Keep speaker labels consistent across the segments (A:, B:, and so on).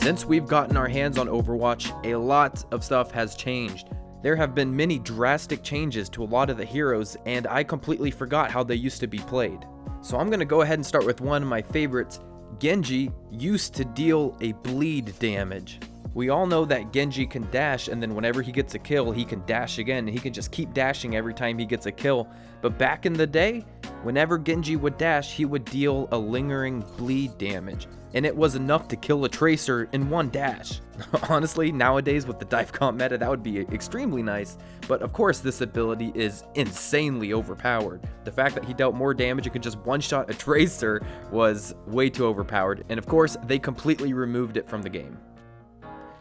A: Since we've gotten our hands on Overwatch, a lot of stuff has changed. There have been many drastic changes to a lot of the heroes, and I completely forgot how they used to be played. So I'm going to go ahead and start with one of my favorites. Genji used to deal a bleed damage. We all know that Genji can dash, and then whenever he gets a kill, he can dash again, and he can just keep dashing every time he gets a kill. But back in the day, whenever Genji would dash, he would deal a lingering bleed damage, and it was enough to kill a tracer in one dash. Honestly, nowadays with the dive comp meta, that would be extremely nice, but of course this ability is insanely overpowered. The fact that he dealt more damage and could just one-shot a tracer was way too overpowered, and of course they completely removed it from the game.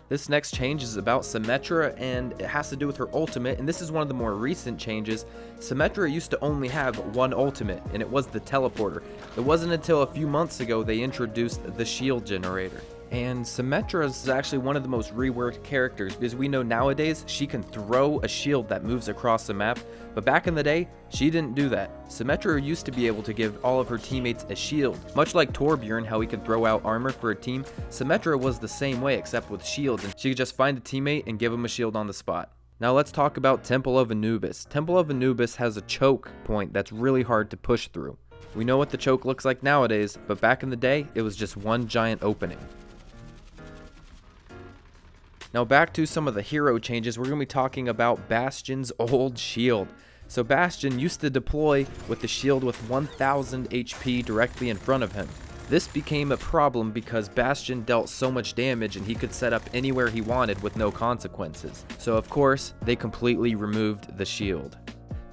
A: This next change is about Symmetra, and it has to do with her ultimate, and this is one of the more recent changes. Symmetra used to only have one ultimate, and it was the teleporter. It wasn't until a few months ago they introduced the shield generator. And Symmetra is actually one of the most reworked characters, because we know nowadays she can throw a shield that moves across the map, but back in the day, she didn't do that. Symmetra used to be able to give all of her teammates a shield. Much like Torbjorn, how he can throw out armor for a team, Symmetra was the same way except with shields, and she could just find a teammate and give him a shield on the spot. Now let's talk about Temple of Anubis. Temple of Anubis has a choke point that's really hard to push through. We know what the choke looks like nowadays, but back in the day, it was just one giant opening. Now back to some of the hero changes, we're going to be talking about Bastion's old shield. So Bastion used to deploy with the shield with 1000 HP directly in front of him. This became a problem because Bastion dealt so much damage and he could set up anywhere he wanted with no consequences. So of course, they completely removed the shield.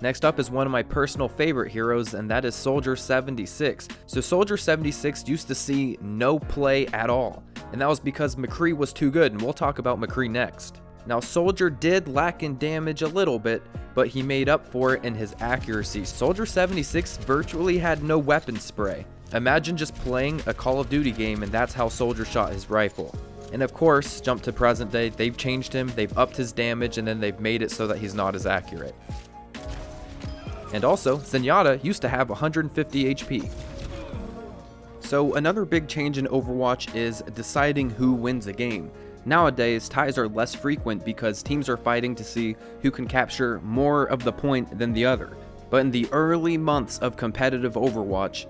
A: Next up is one of my personal favorite heroes, and that is Soldier 76. So Soldier 76 used to see no play at all, and that was because McCree was too good, and we'll talk about McCree next. Now Soldier did lack in damage a little bit, but he made up for it in his accuracy. Soldier 76 virtually had no weapon spray. Imagine just playing a Call of Duty game and that's how Soldier shot his rifle. And of course, jump to present day, they've changed him, they've upped his damage, and then they've made it so that he's not as accurate. And also, Zenyatta used to have 150 HP. So another big change in Overwatch is deciding who wins a game. Nowadays, ties are less frequent because teams are fighting to see who can capture more of the point than the other. But in the early months of competitive Overwatch,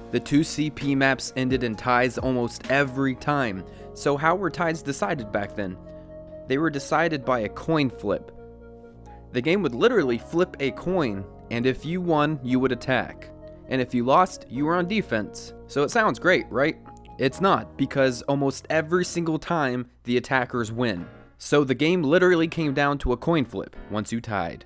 A: the 2 CP maps ended in ties almost every time. So how were ties decided back then? They were decided by a coin flip. The game would literally flip a coin, and if you won, you would attack. And if you lost, you were on defense. So it sounds great, right? It's not, because almost every single time, the attackers win. So the game literally came down to a coin flip once you tied.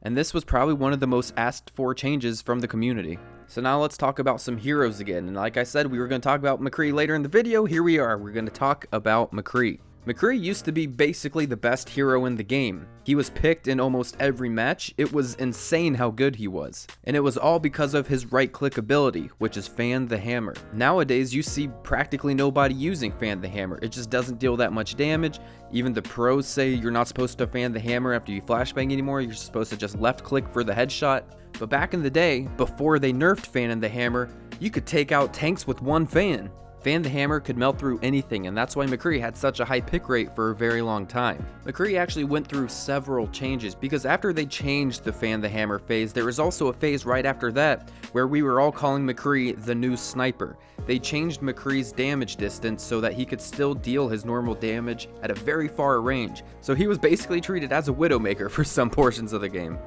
A: And this was probably one of the most asked for changes from the community. So now let's talk about some heroes again. And like I said, we were going to talk about McCree later in the video. Here we are. We're going to talk about McCree. McCree used to be basically the best hero in the game. He was picked in almost every match. It was insane how good he was. And it was all because of his right-click ability, which is Fan the Hammer. Nowadays, you see practically nobody using Fan the Hammer. It just doesn't deal that much damage. Even the pros say you're not supposed to Fan the Hammer after you flashbang anymore. You're supposed to just left-click for the headshot. But back in the day, before they nerfed Fan the Hammer, you could take out tanks with one fan. Fan the Hammer could melt through anything, and that's why McCree had such a high pick rate for a very long time. McCree actually went through several changes, because after they changed the Fan the Hammer phase, there was also a phase right after that where we were all calling McCree the new sniper. They changed McCree's damage distance so that he could still deal his normal damage at a very far range, so he was basically treated as a Widowmaker for some portions of the game.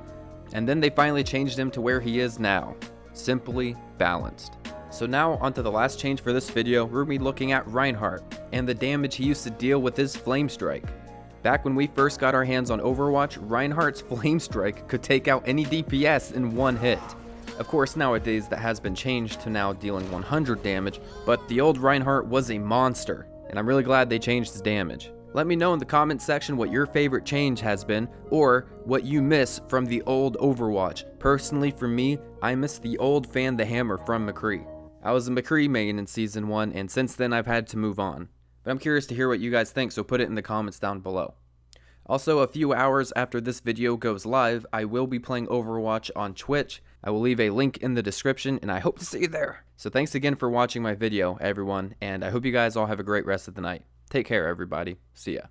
A: And then they finally changed him to where he is now, simply balanced. So now onto the last change for this video, we're going to be looking at Reinhardt and the damage he used to deal with his Flame Strike. Back when we first got our hands on Overwatch, Reinhardt's Flame Strike could take out any DPS in one hit. Of course, nowadays that has been changed to now dealing 100 damage, but the old Reinhardt was a monster, and I'm really glad they changed his damage. Let me know in the comment section what your favorite change has been, or what you miss from the old Overwatch. Personally, for me, I miss the old Fan the Hammer from McCree. I was a McCree main in Season 1, and since then I've had to move on. But I'm curious to hear what you guys think, so put it in the comments down below. Also, a few hours after this video goes live, I will be playing Overwatch on Twitch. I will leave a link in the description, and I hope to see you there. So thanks again for watching my video, everyone, and I hope you guys all have a great rest of the night. Take care, everybody. See ya.